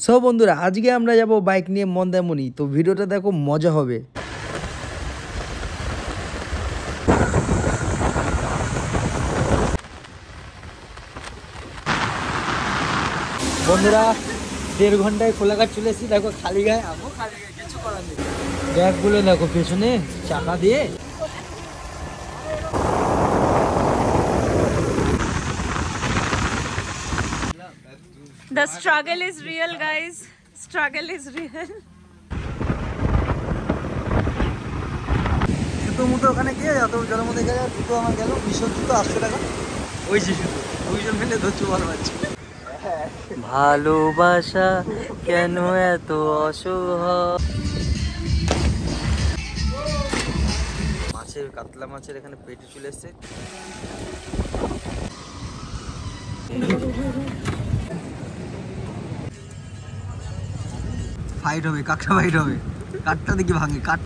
So বন্ধুরা আজকে আমরা যাব বাইক নিয়ে মন্দারমণি। তো ভিডিওটা দেখো, মজা হবে। বন্ধুরা 1.5 ঘন্টায় কোলাঘাট চলে এসেছি। দেখো খালি গায়ে, কিছু করার নেই। ব্যাগগুলো দেখো পেছনে চাকা দিয়ে। The struggle is real, guys. Struggle is real. জুতো মুতো ওখানে গিয়ে যত জলের মধ্যে গেলে জুতো আমার গেল 200 জুতো 800 টাকা। ওই যে জুতো দুইজন মিলে ধরছো ভালো আছে। ভালোবাসা কেন এত অসহায়। মাছের কাতলা মাছের এখানে পেটি চলে এসছে। ফাইট হবে, কাকটা ফাইট হবে। কাঠটা দেখি ভাঙে কাঠ।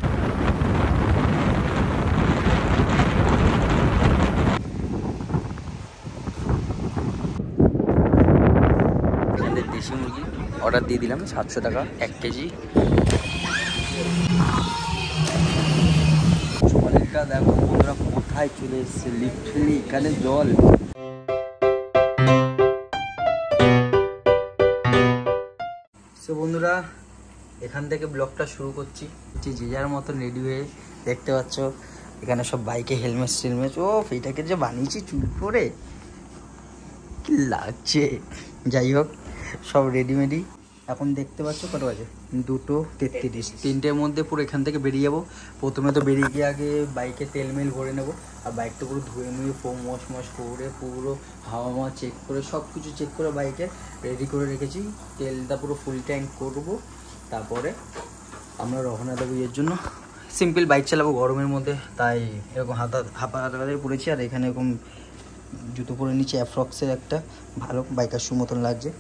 দেশি মুরগি অর্ডার দিয়ে দিলাম 700 টাকা 1 কেজি। জলেরটা দেখো বন্ধুরা কোথায় চলে এসছে, লিটারালি এখানে জল। সো বন্ধুরা এখান থেকে ব্লগটা শুরু করছি। যে যার মতন রেডি হয়ে দেখতে পাচ্ছ এখানে সব বাইকে হেলমেট টেলমেট। ও এটাকে যে বানিয়েছি চুল করে, কি লাগছে। যাই হোক সব রেডিমেডি। এখন দেখতে পাচ্ছ কত বাজে, 2:33। 3টের মধ্যে পুরো এখান থেকে বেরিয়ে যাবো। প্রথমে তো বেরিয়ে গিয়ে আগে বাইকে তেল মেল ভরে নেবো, আর বাইকটা পুরো ধুয়ে মুয়ে ফোম ওয়াশ করে পুরো হাওয়া চেক করে সব কিছু চেক করে বাইকে রেডি করে রেখেছি। তেলটা পুরো ফুল ট্যাঙ্ক করবো, তারপরে আমরা রওনা দেবো এর জন্য। সিম্পল বাইক চালাবো গরমের মধ্যে, তাই এরকম হাতাতে পড়েছি। আর এখানে এরকম জুতো পরে নিচে অ্যাফ্রক্সের একটা ভালো বাইকার শু মতন লাগছে।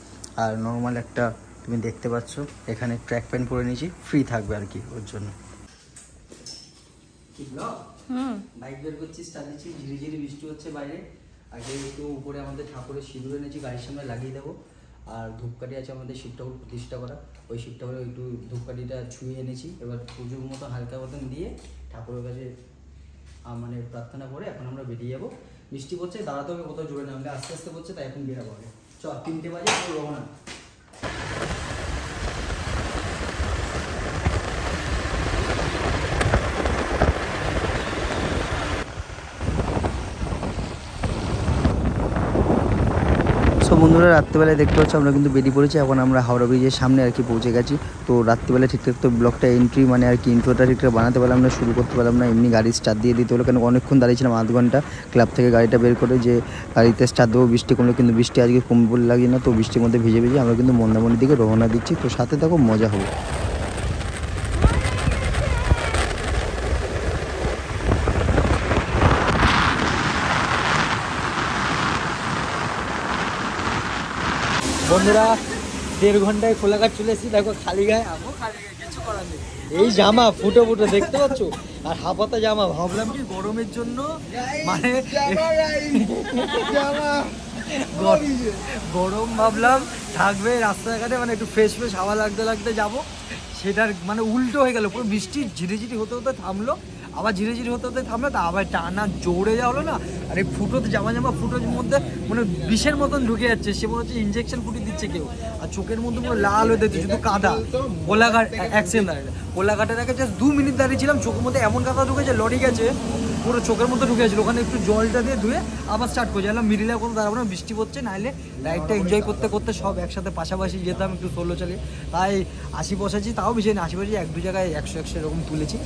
আর নর্মাল একটা তুমি দেখতে পাচ্ছ এখানে ট্র্যাক প্যান্ট পরে নিয়েছি, ফ্রি থাকবে আর কি ওর জন্য। বাইক বের করছি, স্টার্ট দিচ্ছি। ঝিরি ঝিরি বৃষ্টি হচ্ছে বাইরে। আগে একটু উপরে আমাদের ঠাকুরের সিঁদুর এনেছি, গাড়ির সামনে লাগিয়ে দেবো। আর ধূপকাঠি আছে আমাদের শিব ঠাকুর প্রতিষ্ঠা করা, ওই শিব ঠাকুরে একটু ধূপকাঠিটা ছুঁয়ে এনেছি। এবার পুজোর মতো হালকা মতন দিয়ে ঠাকুরের কাছে মানে প্রার্থনা করে এখন আমরা বেরিয়ে যাবো। বৃষ্টি পড়ছে, দাঁড়াতে হবে কোথাও জোরে, নামলে আস্তে আস্তে পড়ছে, তাই এখন বেরাবো আগে। চ 3টে বাজে রওনা। সো বন্ধুরা রাত্রিবেলায় দেখতে পাচ্ছ আমরা কিন্তু বেরিয়ে পড়েছি। এখন আমরা হাওড়া ব্রিজের সামনে আর কি পৌঁছে গেছি। তো রাত্রিবেলা ঠিকঠাক তো ব্লগটা এন্ট্রি মানে আর কি ইন্ট্রোটা ঠিকঠাক বানাতে পারলাম না, শুরু করতে পারলাম না। এমনি গাড়ি স্টার্ট দিয়ে দিতে হলো, কেন অনেকক্ষণ দাঁড়িয়েছিলাম, আধ ঘন্টা ক্লাব থেকে গাড়িটা বের করে যে গাড়িতে স্টার্ট দেবো। বৃষ্টি কমলো, কিন্তু বৃষ্টি আজকে কমবে বলে লাগে না। তো বৃষ্টির মধ্যে ভিজে ভিজে আমরা কিন্তু মন্দারমণির দিকে রওনা দিচ্ছি। তো সাথে দেখো মজা হবে। বন্ধুরা 1.5 ঘন্টায় কোলাঘাট চলে এসেছি। দেখো খালি গায়ে, কিছু করার নেই। এই জামা ফুটো ফুটো দেখতে পাচ্ছ, আর হাফাতা জামা। ভাবলাম কি গরমের জন্য মানে গরম ভাবলাম থাকবে রাস্তাঘাটে, মানে একটু ফ্রেশ হাওয়া লাগতে লাগতে যাবো। সেটার মানে উল্টো হয়ে গেল। পুরো বৃষ্টি ঝিরিঝিরি হতে হতে থামলো, আবার ঝিরিঝিরি হতে হতে থামলো, তা আবার টানা জোরে যাওয়া হলো না। আর এই ফুটোতে জামা ফুটোর মধ্যে মানে বিষের মতন ঢুকে যাচ্ছে। সে মনে হচ্ছে ইঞ্জেকশন ফুটি দিচ্ছে কেউ। আর চোখের মধ্যে পুরো লাল হয়ে যাচ্ছে, শুধু কাদা। কোলাঘাট অ্যাক্সিডেন্ট দাঁড়িয়ে, কোলাঘাটের আগে জাস্ট 2 মিনিট দাঁড়িয়েছিলাম, চোখের মধ্যে এমন কাদা ঢুকেছে, লরি গেছে পুরো চোখের মধ্যে ঢুকে গেছিলো। ওখানে একটু জলটা দিয়ে ধুয়ে আবার স্টার্ট করে এলাম। মিডিলে কোনো দাঁড়াবো না, বৃষ্টি পড়ছে, নাহলে রাইডটা এনজয় করতে করতে সব একসাথে পাশাপাশি যেতাম একটু সোলো চালিয়ে। তাই 80 বসাচ্ছি, তাও বেশি না, 80 বসে 1-2 জায়গায় 100 এরকম তুলেছি।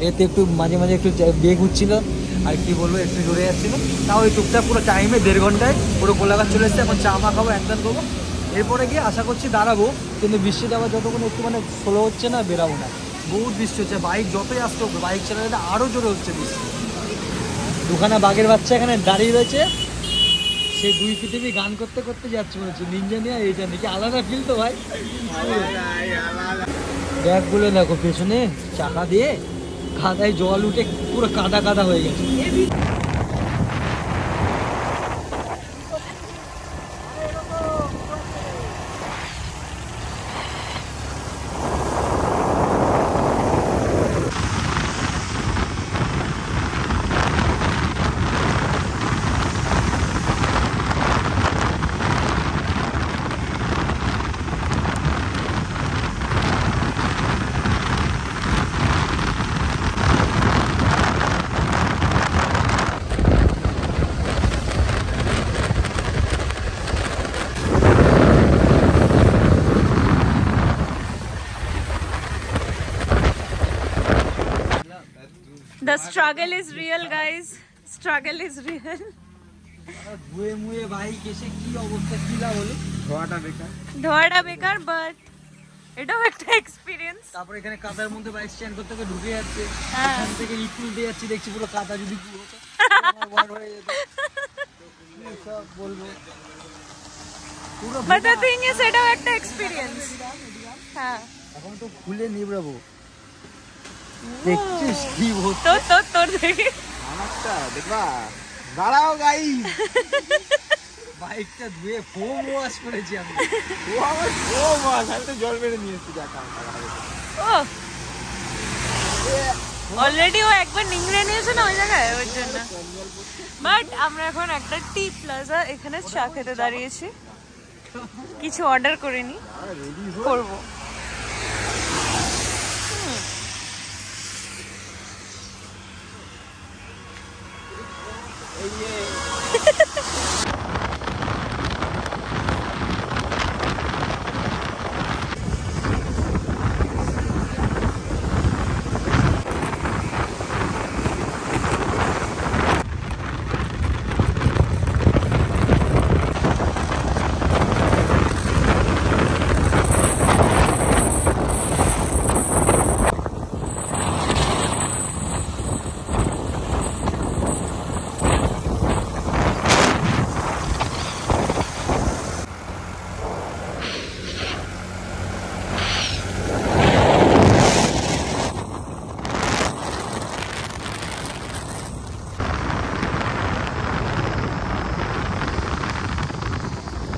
এতে একটু মাঝে মাঝে একটু বেগ উঠছিল, আর কি বলবো একটু জোরে যাচ্ছিলো। তাও ওই টুকটাক পুরো টাইমে 1.5 ঘন্টায় পুরো কোলাঘাট চলে এসছে। এখন চা মা খাবো, একদান করবো, এরপরে গিয়ে আশা করছি দাঁড়াবো। কিন্তু বৃষ্টিটা আবার যতক্ষণ একটু মানে স্লো হচ্ছে না, বেরাবো না। বহুত বৃষ্টি হচ্ছে, বাইক যতই আসতে হবে, বাইক চালালে আরও জোরে হচ্ছে বৃষ্টি। দুখানা বাঘের বাচ্চা এখানে দাঁড়িয়ে রয়েছে, সে 2 পৃথিবী গান করতে করতে যাচ্ছে মনে হচ্ছে। নিনজা নিয়ে এইটা নাকি আলাদা ফিল তো ভাই। ব্যাগগুলো দেখো পেছনে চাকা দিয়ে কাদায় জল উঠে পুরো কাদা কাদা হয়ে গেছে। The struggle is real, guys. Struggle is real. ধুয়ে মুয়ে বাইক এসে কি অবস্থা, কি লাভ হলো? ধোয়াটা বেকার, বাট এটাও একটা এক্সপিরিয়েন্স। তারপর এখানে কাদার মধ্যে বাইক স্ট্যান্ড করতে গিয়ে ঢুকে যাচ্ছে, হ্যাঁ। এখান থেকে ইকুল দিয়ে যাচ্ছি, দেখছি পুরো কাদা, যদি কি হতো আমার ভয় হয়ে যেত। কি সব বলবো, পুরো বাট দ্য থিং ইজ এটাও একটা এক্সপিরিয়েন্স। হ্যাঁ, এখন তো খুলে নিবড়াবো, দেখছিস কি হতো। তোর দেখি আমারটা দেখবা, দাঁড়াও গাইস। বাইকটা ধুয়ে ফোম ওয়াশ করেছি আমি। ও আমার ও মাস, আমি তো জল মেরে নিয়ে এসেছি দেখা। ও অলরেডি ও একবার নিংড়ে নিয়েছে না ওই জায়গায়, ওই জন্য। বাট আমরা এখন একটা টি প্লাজা এখানে চা খেতে দাঁড়িয়েছি, কিছু অর্ডার করিনি, করবো।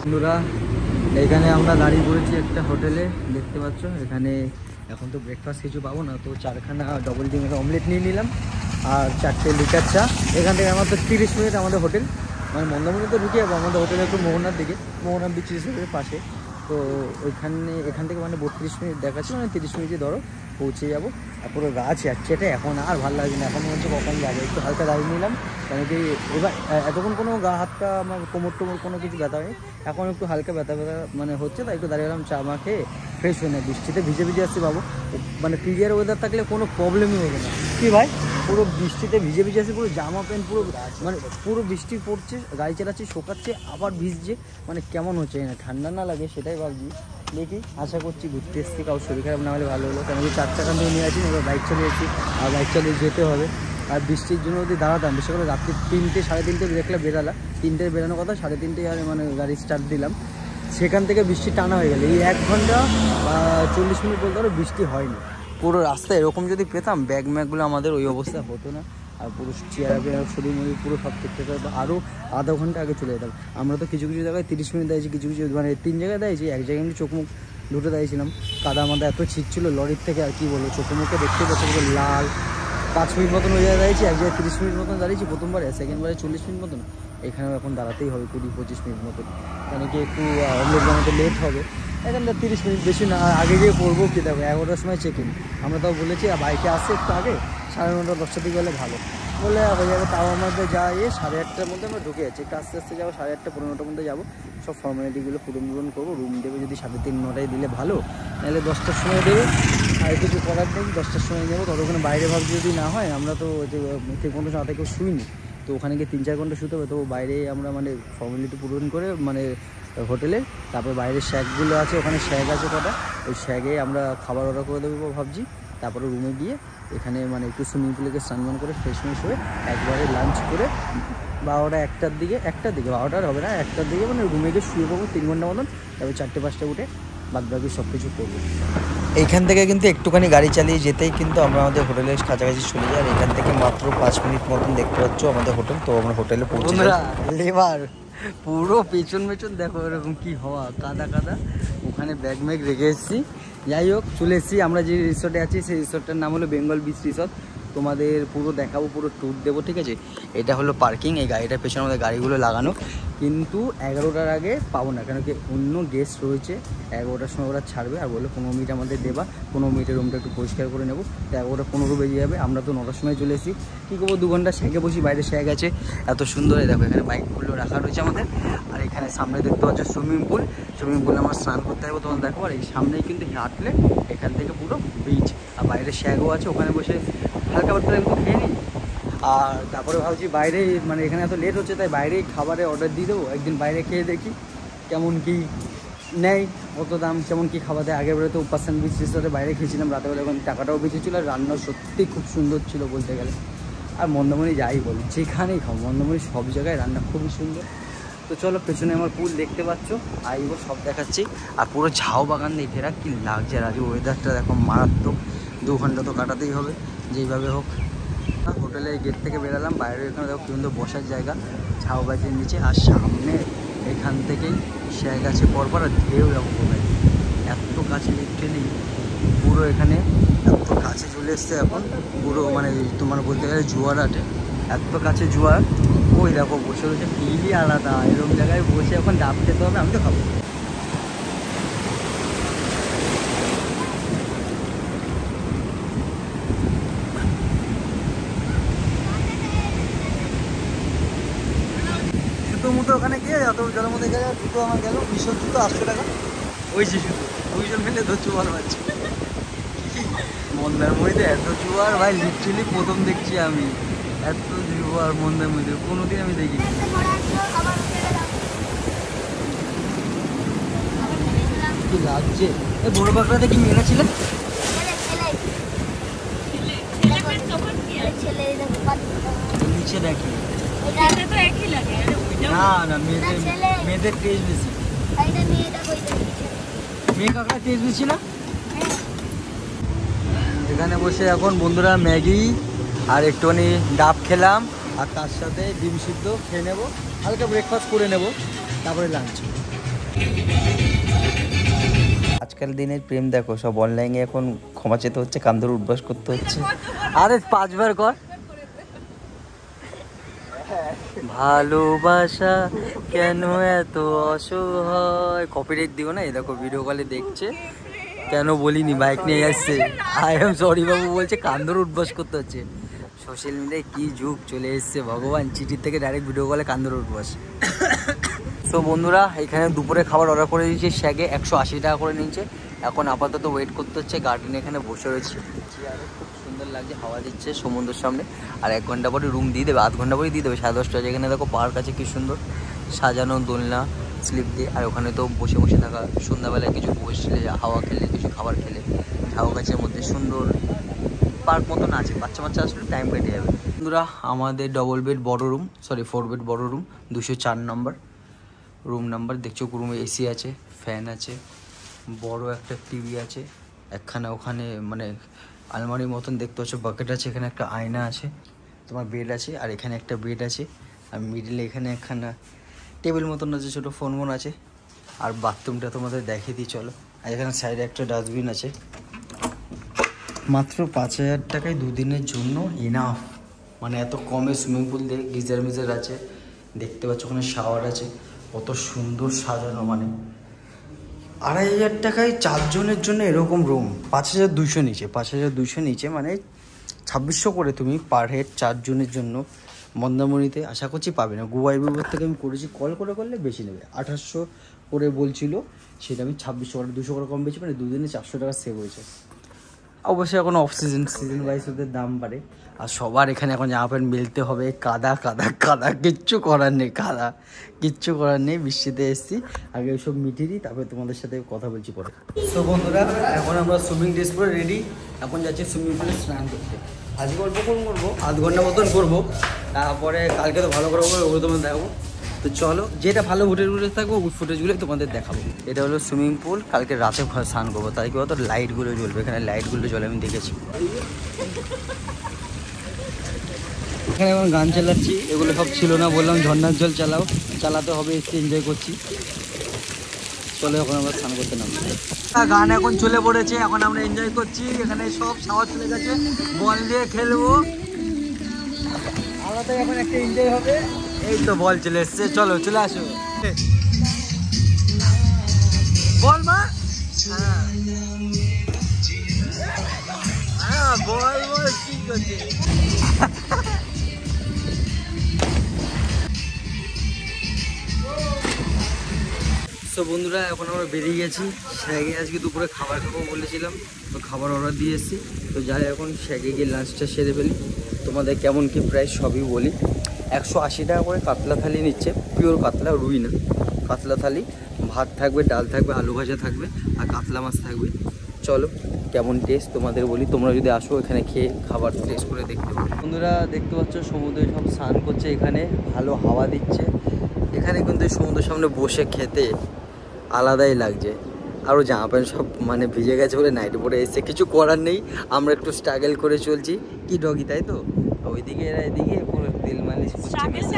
বন্ধুরা, এখানে আমরা দাঁড়িয়ে পড়েছি একটা হোটেলে, দেখতে পাচ্ছ। এখানে এখন তো ব্রেকফাস্ট কিছু পাবো না, তো 4খানা ডবল ডিমের অমলেট নিয়ে নিলাম আর 4টে লিটার চা। এখান থেকে আমার তো 30 মিনিট আমাদের হোটেল, মানে মন্দারমণিতে ঢুকে যাবো। আমাদের হোটেল একটু মোহনার দিকে, মোহনা বিচ রিসোর্টের পাশে। তো এখান থেকে মানে 32 মিনিট দেখাচ্ছে, মানে 30 মিনিটে ধরো পৌঁছে যাবো। আর পুরো গাছ যাচ্ছে, এটা এখন আর ভালো লাগে না, এখন হচ্ছে কখন যাবে। একটু হালকা দাঁড়িয়ে নিলাম, কারণ কি এবার এতক্ষণ কোনো গা হাতটা আমার কোমর টোমর কোনো কিছু ব্যথা হয়নি, এখন একটু হালকা ব্যথা মানে হচ্ছে, তাই একটু দাঁড়িয়ে গেলাম চা মা খেয়ে ফ্রেশ হয়ে না। বৃষ্টিতে ভিজে ভিজে আসছি বাবু, মানে ক্লিয়ার ওয়েদার থাকলে কোনো প্রবলেমই হবে না। কি ভাই, পুরো বৃষ্টিতে ভিজে ভিজে আসছে, পুরো জামা প্যান্ট পুরো মানে পুরো বৃষ্টি পড়ছে, গাড়ি চালাচ্ছি, শোকাচ্ছে, আবার ভিজছে, মানে কেমন হচ্ছে না, ঠান্ডা না লাগে সেটাই ভাবছি। দেখি, আশা করছি ঘুরতে এসছি, কারো শরীর খারাপ না হলে ভালো হলো, কেন কি 4 চাকা নিয়ে নিয়ে আছি, এবার বাইক চালিয়ে এসেছি, আর বাইক চালিয়ে যেতে হবে। আর বৃষ্টির জন্য যদি দাঁড়াতাম, বিশেষ করে রাত্রি 3টে সাড়ে 3টে দেখলাম বেরালা, 3টে বেরানোর কথা, 3:30 আর মানে গাড়ি স্টার্ট দিলাম, সেখান থেকে বৃষ্টি টানা হয়ে গেল। এই 1 ঘন্টা 40 মিনিট বলতে পারো বৃষ্টি হয়নি। পুরো রাস্তায় এরকম যদি পেতাম, ব্যাগ ম্যাগগুলো আমাদের ওই অবস্থা হতো না, আর পুরো চেয়ার শরীর মরির পুরো সব ঠিকঠাক হতো। আরও আধা ঘন্টা আগে চলে যেতাম। আমরা তো কিছু কিছু জায়গায় 30 মিনিট দিয়েছি, কিছু কিছু মানে 3 জায়গায় দিয়েছি, এক জায়গায় আমি চোখ মুখ দুটো দিয়েছিলাম। কাদা মাদা এত ছিটছিল লরির থেকে, আর কি বলবো, চোখ মুখে দেখতে পাচ্ছি পুরো লাল। 5 মিনিট মতন ওই জায়গায় দাঁড়িয়েছি, এক জায়গায় 30 মিনিট মতন দাঁড়িয়েছি প্রথমবারে, সেকেন্ডবারে 40 মিনিট মতন। এখানেও এখন দাঁড়াতেই হবে 20-25 মিনিট মতন, কেন কি একটু অমলেট বানাতে লেট হবে। এখানটা 30 মিনিট বেশি না, আগে গিয়ে করবো কি, দেখো 11টার সময় চেক ইন, আমরা তাও বলেছি বাইকে আসছে একটু আগে, 9:30 10টার দিকে গেলে ভালো বলে হয়ে যাবে। তাও আমাদের যাই 8:30টার মধ্যে আমরা ঢুকে যাচ্ছি, একটু আস্তে আস্তে যাবো, 8:30 15টার মধ্যে যাবো, সব ফর্মালিটিগুলো পূরণ করবো। রুম দেবে যদি 3:30 9টায় দিলে ভালো, নাহলে 10টার সময় দেবে, আর কিছু করার নেই, 10টার সময় নেবো। ততক্ষণে বাইরে ভাবছি যদি না হয়, আমরা তো ঠিক মতো রাতে কেউ শুইনি, তো ওখানে গিয়ে 3-4 ঘন্টা শুতে হবে। তো বাইরে আমরা মানে ফর্মালিটি পূরণ করে মানে হোটেলে, তারপর বাইরের শ্যাকগুলো আছে, ওখানে শ্যাক আছে কটা, ওই শ্যাকে আমরা খাবার অর্ডার করে দেবো ভাবছি। তারপরে রুমে গিয়ে এখানে মানে একটু সুইমিং পুলে স্নান করে ফ্রেশ হয়ে একবারে লাঞ্চ করে 12টা 1টার দিকে 12টার হবে না, 1টার দিকে মানে রুমে গিয়ে শুয়ে পড়বো 3 ঘন্টা মতন। তারপর 4টে-5টে উঠে বাদবাকি সব কিছু করবো। এইখান থেকে কিন্তু একটুখানি গাড়ি চালিয়ে যেতেই কিন্তু আমরা আমাদের হোটেলের কাছাকাছি চলে যাই। আর এখান থেকে মাত্র 5 মিনিট মতন দেখতে পাচ্ছ আমাদের হোটেল। তো আমরা হোটেলে পৌঁছে যাই। লেবার পুরো পেছন দেখো এরকম কি হওয়া, কাদা কাদা, ওখানে ব্যাগ ম্যাগ রেখে এসেছি। যাই হোক, চলে এসেছি। আমরা যে রিসোর্টে আছি সেই রিসোর্টটার নাম হলো বেঙ্গল বিচ রিসোর্ট। তোমাদের পুরো দেখাবো, পুরো ট্যুর দেবো, ঠিক আছে। এটা হলো পার্কিং, এই গাড়িটার পেছনে আমাদের গাড়িগুলো লাগানো, কিন্তু 11টার আগে পাবো না, কেন কি অন্য গেস্ট রয়েছে। 11টার সময় ওরা ছাড়বে, আর বললো 15 মিনিট আমাদের দেবা, 15 মিনিটের রুমটা একটু পরিষ্কার করে নেবো। তো 11:15 বেজে যাবে। আমরা তো 9টার সময় চলে এসেছি, কী করবো, 2 ঘন্টা শ্যাকে বসি, বাইরে শ্যাক আছে এত সুন্দর। দেখো এখানে বাইকগুলো রাখা রয়েছে আমাদের, আর এখানে সামনে দেখতে পাচ্ছ সুইমিং পুলে আমরা স্নান করতে যাবো। তোমার দেখো, আর এই সামনেই কিন্তু হাঁটলে এখান থেকে পুরো বিচ, আর বাইরে শ্যাকও আছে, ওখানে বসে হালকা খাবারটা একটু খেয়ে নিই। আর তারপরে ভাবছি বাইরে, মানে এখানে এত লেট হচ্ছে তাই বাইরেই খাবারে অর্ডার দিয়ে দেবো। একদিন বাইরে খেয়ে দেখি কেমন কি নেয়, কত দাম, কেমন কি খাবার দেয়। আগের বেলা তো উপাস স্যান্ডউইচ রেস্টুরেন্টে বাইরে খেয়েছিলাম রাতেবেলা, এখন টাকাটাও বেঁচে ছিল, আর রান্নাও সত্যি খুব সুন্দর ছিল বলতে গেলে। আর মন্দারমণি যাই বলি, যেখানেই খাও মন্দারমণি সব জায়গায় রান্না খুবই সুন্দর। তো চলো, পেছনে আমার পুল দেখতে পাচ্ছ, আইব সব দেখাচ্ছি। আর পুরো ঝাউ বাগান দিয়ে ঘেরা, কি লাগছে। আর আজ ওয়েদারটা দেখো মারাত্মক, 2 ঘন্টা তো কাটাতেই হবে যেইভাবে হোক। হোটেলের গেট থেকে বেরালাম, বাইরে এখানে দেখো কিন্তু বসার জায়গা ঝাউ গাছের নিচে। আর সামনে এখান থেকেই শেয়ার গাছে পরপর আর ঢেউ দেখো কোথায়, এত কাছে লিটারেলি পুরো এখানে এত কাছে চলে এসছে এখন পুরো, মানে তোমার বলতে গেলে জোয়ার আটে, এত কাছে জোয়ার। ওই দেখো বসে রয়েছে, ফিলই আলাদা। এরকম জায়গায় বসে এখন ডাব খেতে হবে, আমি তো খাবো। জুতো মুতো ওখানে গিয়ে যত জলের মধ্যে গেলে জুতো আমার গেল 200 জুতো 800 টাকা। ওই যে জুতো 2 জন মিলে তো জোয়ার মারছে। মন্দারমণিতে এত জোয়ার ভাই, লিটারেলি প্রথম দেখছি আমি এত জোয়ার মন্দারমণিতে, কোনোদিন আমি দেখিনি। কি লাগছে। এই বড় বাঁকড়াতে কি মেলা ছিল? নিচে দেখি না না, মেয়েদের টেস্ট বেশি, মেয়ে কাঁকড়া টেস্ট বেশি না। এখানে বসে এখন বন্ধুরা ম্যাগি আর একটুখানি ডাব খেলাম, আর তার সাথে ডিম সিদ্ধ খেয়ে নেবো, হালকা ব্রেকফাস্ট করে নেব, তারপরে লাঞ্চ। আজকাল দিনের প্রেম দেখো, সব অনলাইনে এখন ক্ষমা চেতে হচ্ছে, কান ধরে উঠবাস করতে হচ্ছে। আরে 5 বার কর। ভালোবাসা কেন এত অসহায়, কপিরাইট দিও না। এই দেখো ভিডিও কলে দেখছে, কেন বলিনি, বাইক নিয়ে আসছে। আই এম সরি বাবু বলছে, কান ধরে উঠবাস করতে হচ্ছে। সোশ্যাল মিডিয়ায় কি যুগ চলে এসছে ভগবান, চিঠির থেকে ডাইরেক্ট ভিডিও কলে কান ধরে উঠবাস। সো বন্ধুরা, এখানে দুপুরে খাবার অর্ডার করে দিয়েছি, শ্যাগে 180 টাকা করে নিচ্ছে। এখন আপাতত ওয়েট করতে হচ্ছে, গার্ডেনে এখানে বসে রয়েছি, চেয়ারে খুব সুন্দর লাগছে, হাওয়া দিচ্ছে সমুদ্রের সামনে। আর 1 ঘন্টা পরে রুম দিয়ে দেবে, 8 ঘন্টা পরে দিয়ে দেবে 10:30। যেখানে দেখো পার্ক আছে কি সুন্দর সাজানো, দোলনা স্লিপ দিয়ে। আর ওখানে তো বসে বসে থাকা, সন্ধ্যাবেলায় কিছু বসলে, হাওয়া খেলে, কিছু খাবার খেলে, ঝাউ গাছের মধ্যে সুন্দর পার্ক মতন আছে, বাচ্চা বাচ্চা আসলে টাইম কেটে যাবে। বন্ধুরা, আমাদের ডবল বেড বড় রুম, 4 বেড বড় রুম, 204 নম্বর রুম নাম্বার। দেখছো রুমে এসি আছে, ফ্যান আছে, বড় একটা টিভি আছে, একখানা ওখানে মানে আলমারির মতন দেখতে পাচ্ছ, বাকেট আছে, এখানে একটা আয়না আছে, তোমার বেড আছে, আর এখানে একটা বেড আছে, আর মিডিলে এখানে একখানা টেবিল মতন আছে, ছোটো ফোন আছে। আর বাথরুমটা তোমাদের দেখিয়ে দিই চলো। আর এখানে সাইডে একটা ডাস্টবিন আছে। মাত্র 5000 টাকায় 2 দিনের জন্য ইনাফ, মানে এত কমে সুইমিং পুল দিয়ে গিজার মিজার আছে, দেখতে পাচ্ছ ওখানে শাওয়ার আছে, কত সুন্দর সাজানো। মানে 2500 টাকায় 4 জনের জন্য এরকম রুম, 5200 নিচে, 5200 নিচে, মানে 2600 করে তুমি পার হেড 4 জনের জন্য মন্দারমণিতে আশা করছি পাবে না। গোয়াই বিভাগ থেকে আমি করেছি, কল করে করলে বেশি নেবে, 2800 করে বলছিল, সেটা আমি 2600 করে, 200 করে কম বেশি, মানে 2 দিনে 400 টাকা সেভ হয়েছে। অবশ্যই এখন অফ সিজন ওয়াইজ ওদের দাম বাড়ে। আর সবার এখানে এখন জামা প্যান্ট মিলতে হবে, কাদা কাদা কাদা, কিচ্ছু করার নেই, কাদা কিচ্ছু করার নেই। বৃষ্টিতে এসেছি, আগে ওইসব মিটিয়ে দিই, তারপরে তোমাদের সাথে কথা বলছি পরে। তো বন্ধুরা, এখন আমরা সুইমিং ড্রেস পরে রেডি, এখন যাচ্ছি সুইমিং পুলে স্নান করতে। আজকে অল্প করবো, 8 ঘন্টা মতন করবো, তারপরে কালকে তো ভালো করে করবো, ওগুলো তোমাদের দেখাবো। তো চলো, যেটা ভালো ফুটেজ থাকবো ওই ফুটেজগুলোই তোমাদের দেখাবো। এটা হলো সুইমিং পুল, কালকে রাতে স্নান করবো, তাই কি বলতো লাইটগুলো জ্বলবে, এখানে লাইটগুলো জ্বলে, আমি দেখেছি। এখানে এখন গান চালাচ্ছি, এগুলো সব ছিল না, বললাম ঝর্ণার জল চালাতে হবে, একটু এনজয় করছি। চলো এখন আমরা স্নান করতে নামবো। গান এখন চলে পড়েছে, এখন আমরা এনজয় করছি। এখানে সব শাওয়ার চলে গেছে, বল দিয়ে খেলবো, আলাদা এখন একটা এনজয় হবে। এই তো বল চলে এসছে, চলো চলে আসো, বল মা, হ্যাঁ বল বল, ঠিক আছে। তো বন্ধুরা এখন আমরা বেরিয়ে গেছি শ্যাগে। আজকে দুপুরে খাবার খাবো বলেছিলাম, তো খাবার অর্ডার দিয়ে এসেছি। তো যাই এখন শ্যাগে গিয়ে লাঞ্চটা সেরে ফেলি। তোমাদের কেমন কি প্রাইস সবই বলি। 180 টাকা করে কাতলা থালি নিচ্ছে, পিওর কাতলা, রুই না, কাতলা থালি। ভাত থাকবে, ডাল থাকবে, আলু ভাজা থাকবে আর কাতলা মাছ থাকবে। চলো কেমন টেস্ট তোমাদের বলি, তোমরা যদি আসো এখানে খেয়ে খাবার টেস্ট করে দেখতে পারো। বন্ধুরা দেখতে পাচ্ছ সমুদ্রে সব স্নান করছে, এখানে ভালো হাওয়া দিচ্ছে। এখানে কিন্তু সমুদ্রের সামনে বসে খেতে আলাদাই লাগছে। আরও জামা প্যান্ট সব মানে ভিজে গেছে বলে নাইটি পরে এসছে, কিছু করার নেই, আমরা একটু স্ট্রাগল করে চলছি। কি ডগি তাই তো, ওইদিকে এরা এদিকে পুরো তেল মালিশ করছে,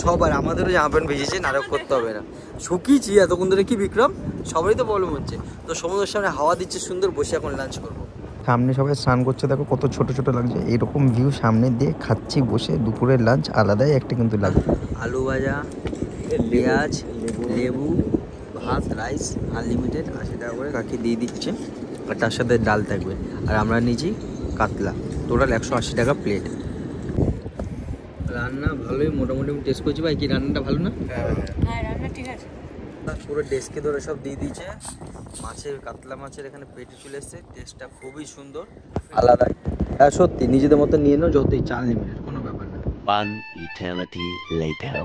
সবার আমাদেরও জামা প্যান্ট ভিজেছে, নাটক করতে হবে না, শুকিয়েছি এতক্ষণ ধরে। কি বিক্রম, সবারই তো প্রবলেম হচ্ছে। তো সমুদ্রের সামনে হাওয়া দিচ্ছে সুন্দর, বসে এখন লাঞ্চ করবো। সামনে সবাই স্নান করছে, দেখো কত ছোট ছোট লাগছে। এরকম ভিউ সামনে দিয়ে খাচ্ছি বসে, দুপুরের লাঞ্চ আলাদাই একটা কিন্তু লাগবে। আলু ভাজা, পেঁয়াজ, লেবু, ভাত, রাইস আনলিমিটেড 80 টাকা করে কাকি দিয়ে দিচ্ছে, আর তার সাথে ডাল থাকবে। আর আমরা নিয়েছি কাতলা, টোটাল 180 টাকা প্লেট। রান্না ভালোই মোটামুটি টেস্ট করছি। ভাই কি রান্নাটা ভালো না? হ্যাঁ রান্না ঠিক আছে। পুরো ডেস্কে ধরে সব দিয়ে দিয়েছে। মাছের, কাতলা মাছের এখানে পেটি চলে এসছে, টেস্টটা খুবই সুন্দর, আলাদা। হ্যাঁ সত্যি নিজেদের মতো নিয়ে নাও, যতই চাল লিমিটেড, কোনো ব্যাপার না। One eternity later.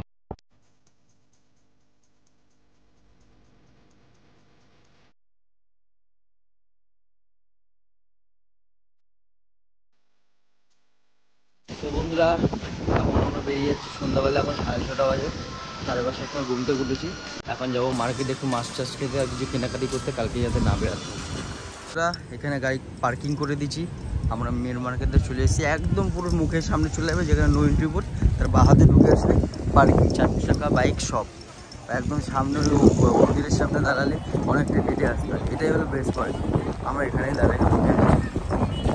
তো বন্ধুরা এখন আমরা বেরিয়ে যাচ্ছি সন্ধ্যাবেলা, এখন 6:30 বাজে, 5:30 সময় ঘুম থেকে উঠেছি। এখন যাবো মার্কেটে একটু মাছ টাছ খেতে আর কিছু কেনাকাটি করতে, কালকে যাতে না বেরাতে। আমরা এখানে গাড়ি পার্কিং করে দিচ্ছি, আমরা মেন মার্কেটে চলে এসেছি। একদম পুরো মুখের সামনে চলে যাবে, যেখানে নো এন্ট্রি বোর্ড, তার বাঁ হাতে ঢুকে আসলে পার্কিং, 4 চাকা বাইক সব একদম সামনে। মন্দিরের সামনে দাঁড়ালে অনেকটা হেঁটে আসতে হয়, এটাই হলো বেস্ট পয়েন্ট। আমরা এখানেই দাঁড়াই।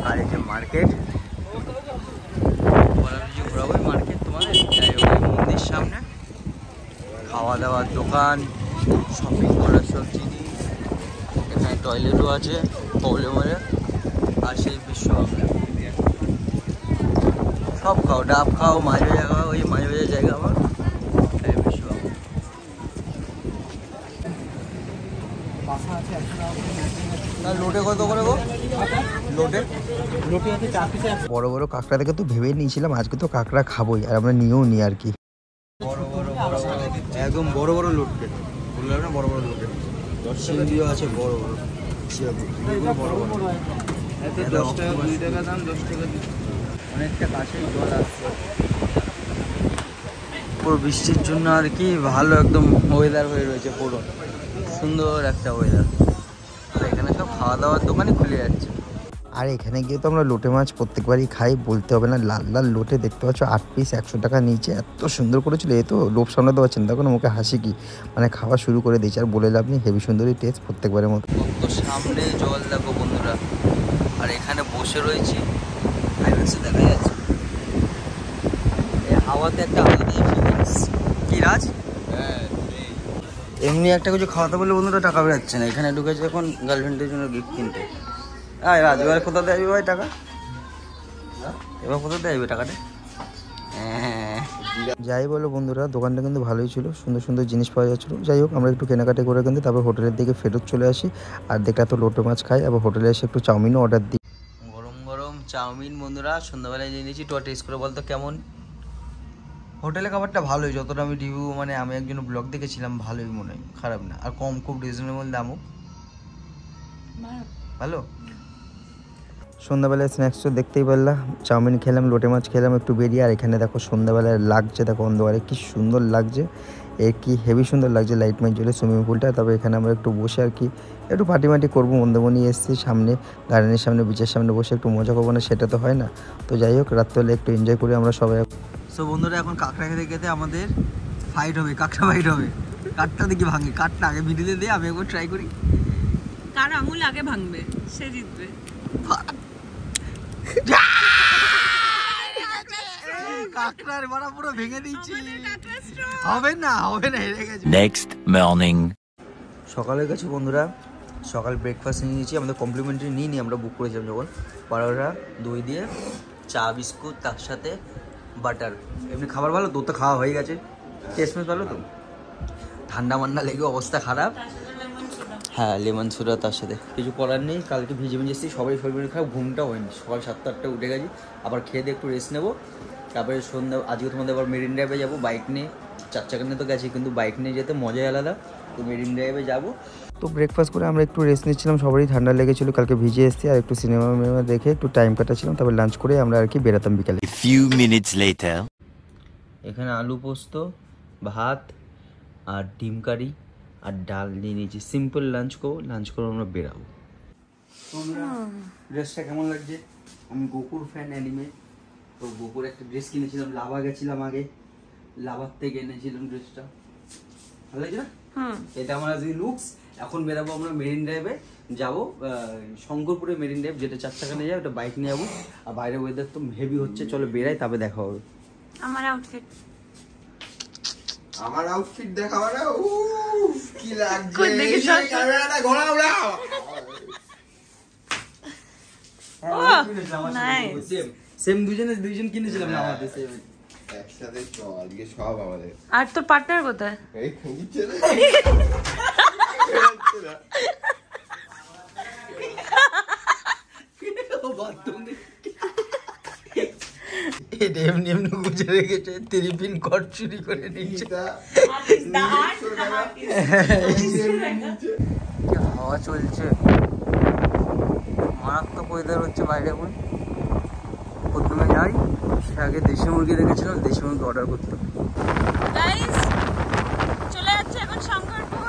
আর এই যে মার্কেট, ঘোরাবো মার্কেট তোমাদের, মন্দির সামনে খাওয়া দাওয়ার দোকান, শপিং করার সব জিনিস, এখানে টয়লেটও আছে প্রবলেমের, আর সেই বিশ্ব সব খাও, ডাব খাও, মাছ ভাজা খাও, ওই মাছ ভাজার জায়গা আমার বিশ্ব। লোটে কত করে গো? লোটে আছে 4 পিস। বড় বড় কাঁকড়া দেখে তো ভেবেই নিয়েছিলাম আজকে তো কাঁকড়া খাবোই, আর আমরা নিয়েও নি আর কি। একদম বড় বড় লোটে বললাম না, বড় বড় লোটে। সিন্ডিও আছে বড় বড়, বড় বড়। 10 টাকা 2 টাকা দাম, 10 টাকা অনেকটা কাছে জল আসছে। পুরো বৃষ্টির জন্য আর কি ভালো একদম ওয়েদার হয়ে রয়েছে, পুরো সুন্দর একটা ওয়েদার। আর এখানে সব খাওয়া দাওয়ার দোকানই খুলে যাচ্ছে। আর এখানে গিয়ে তো আমরা লোটে মাছ প্রত্যেকবারই খাই, বলতে হবে না। লাল লাল লোটে দেখতে পাচ্ছ, 8 পিস 100 টাকা নিচে, এত সুন্দর করেছিল। এ তো লোভ সামলাতে পারছেন, তখন মুখে হাসি কি, মানে খাওয়া শুরু করে দিয়েছে। আর বলে লাভ নেই, হেভি সুন্দরই টেস্ট প্রত্যেকবারের মতো। তো সামনে জল দেখো বন্ধুরা, আর এখানে বসে রয়েছি, দেখা যাচ্ছে এই হাওয়াতে একটা আলাদাই ফিলিংস। কি রাজ? এমনি একটা কিছু খাওয়াতে বলে বন্ধুরা টাকা বেরাচ্ছে না, এখানে ঢুকেছে এখন গার্লফ্রেন্ডের জন্য গিফট কিনতে। হ্যাঁ রাজ, এবার কোথা দিয়ে আসবে ভাই টাকা? এবার কোথা দিয়ে আসবে টাকাটা? হ্যাঁ যাই বলো বন্ধুরা, দোকানটা কিন্তু ভালোই ছিল, সুন্দর সুন্দর জিনিস পাওয়া যাচ্ছিলো। যাই হোক আমরা একটু কেনাকাটি করে কিন্তু তারপর হোটেলের দিকে ফেরত চলে আসি। আর দেখলে তো লোটে মাছ খাই, আবার হোটেলে এসে একটু চাউমিনও অর্ডার দিই। গরম গরম চাউমিন বন্ধুরা সন্ধ্যাবেলায় নিয়ে নিয়েছি। তো টেস্ট করে বলতো কেমন। হোটেলের খাবারটা ভালোই, যতটা আমি রিভিউ, মানে আমি একজন ব্লগ দেখেছিলাম, ভালোই মনে হয়, খারাপ না। আর কম, খুব রিজনেবল দামও ভালো। সন্ধ্যাবেলায় স্ন্যাক্স তো দেখতেই পারলাম, চাউমিন খেলাম, লোটে মাছ খেলাম একটু বেরিয়ে। আর এখানে দেখো সন্ধ্যাবেলায় লাগছে, দেখো অন্ধকারে কি সুন্দর লাগছে, কি হেভি সুন্দর লাগছে লাইট মাইট জ্বলে সুইমিং পুলটা। তবে এখানে আমরা একটু বসে আর কি একটু পার্টি মাটি করবো, মন্দমণি এসেছি সামনে, গার্ডেনের সামনে, বিচের সামনে বসে একটু মজা করবো না, সেটা তো হয় না। তো যাই হোক রাত্রে একটু এনজয় করি আমরা সবাই। সো বন্ধুরা এখন কাঁকড়া খেতে খেতে আমাদের ফাইট হবে, কাঁকড়া ফাইট হবে। কাঠটা দেখি ভাঙে, কাঠটা আগে ভিডিওতে দিয়ে আমি একবার ট্রাই করি। কার আঙুল আগে ভাঙবে সে জিতবে। কাঁকড়ার মারা পুরো ভেঙে দিচ্ছি, হবে না হবে না, হেরে গেছে। Next morning. সকালের কাছে বন্ধুরা, সকাল ব্রেকফাস্ট নিয়ে নিয়েছি, আমাদের কমপ্লিমেন্টারি নিয়ে নিই, আমরা বুক করেছিলাম যখন। পরোটা, দই দিয়ে চা বিস্কুট, তার সাথে বাটার। এমনি খাবার ভালো, দুধ তো খাওয়া হয়ে গেছে, টেস্ট ভালো তো। ঠান্ডা মান্ডা লেগে অবস্থা খারাপ। হ্যাঁ লেমন সোডা তার সাথে কিছু করার নেই। কালকে ভিজে ভিজে এসেছি, সবাই শরীর খারাপ, ঘুমটা হয়নি। সকাল 7টা-8টায় উঠে গেছি, আবার খেয়ে দিয়ে একটু রেস্ট নেবো। তারপরে সন্ধ্যা আজকে তোমাদের আবার মেরিন ড্রাইভে যাবো বাইক নিয়ে। 4 চাকা নিয়ে তো গেছি, কিন্তু বাইক নিয়ে যেতে মজাই আলাদা। তো মেরিন ড্রাইভে যাবো। তো ব্রেকফাস্ট করে আমরা একটু রেস্ট নিচ্ছিলাম, সবারই ঠান্ডা লেগেছিলো, কালকে ভিজে এসেছি। আর একটু সিনেমা দেখে একটু টাইম কাটাচ্ছিলাম, তারপর লাঞ্চ করে আমরা আর কি বেরাতাম বিকালে। A few minutes later. এখানে আলু পোস্ত, ভাত আর ডিম কারি আর ডাল নিয়ে নিয়েছি। সিম্পল লাঞ্চ করবো, লাঞ্চ করে আমরা বেরাবো। ড্রেসটা কেমন লাগছে? আমি গোকুর ফ্যান অ্যানিমে, তো গোকুর একটা ড্রেস কিনেছিলাম। লাভা গেছিলাম আগে, লাভার থেকে এনেছিলাম ড্রেসটা। ভালো লাগছে না? এটা আমার আজকে লুকস। এখন বেরাবো আমরা মেরিন ড্রাইভে যাবো, শঙ্করপুরে মেরিন ড্রাইভ, যেটা 4 চাকা নিয়ে যাবো, ওটা বাইক নিয়ে যাবো। আর বাইরে ওয়েদার তো হেভি হচ্ছে, চলো বেরাই, তারপরে দেখা হবে। আমার আউটফিট আমার আউটফিট দেখাবো না? কি লাগছে? কই দেখি সব? ক্যামেরাটা ঘোরা উড়াও। সেম দুজন কিনেছিলাম না আমাদের সেম। একসাথে চল, আজকে সব আমাদের। আর তোর পার্টনার কোথায়? এই খুঁজছে না। এমনি এমনি গুজে রেখেছে, ত্রিপিন কট চুরি করে নিচ্ছে। হাওয়া চলছে, মারাত্মক ওয়েদার হচ্ছে বাইরে। এখন প্রথমে যাই, সে আগে দেশি মুরগি দেখেছিলাম, দেশি মুরগি অর্ডার করতে। গাইস চলে যাচ্ছে এখন শঙ্করপুর।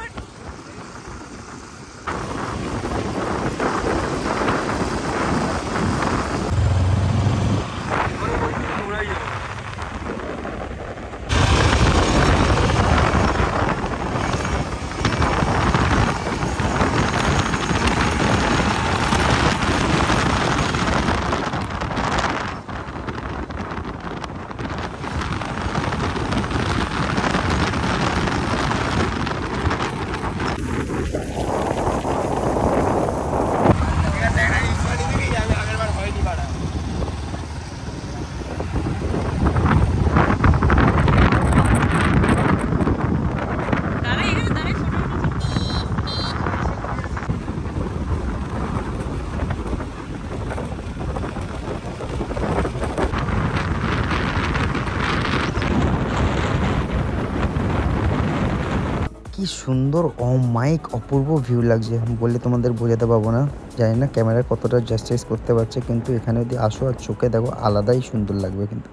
কি সুন্দর অমাইক অপূর্ব ভিউ লাগছে, বলে তোমাদের বোঝাতে পারবো না। জানি না ক্যামেরা কতটা জাস্টিস করতে পারছে, কিন্তু এখানে যদি আসো আর চোখে দেখো, আলাদাই সুন্দর লাগবে কিন্তু।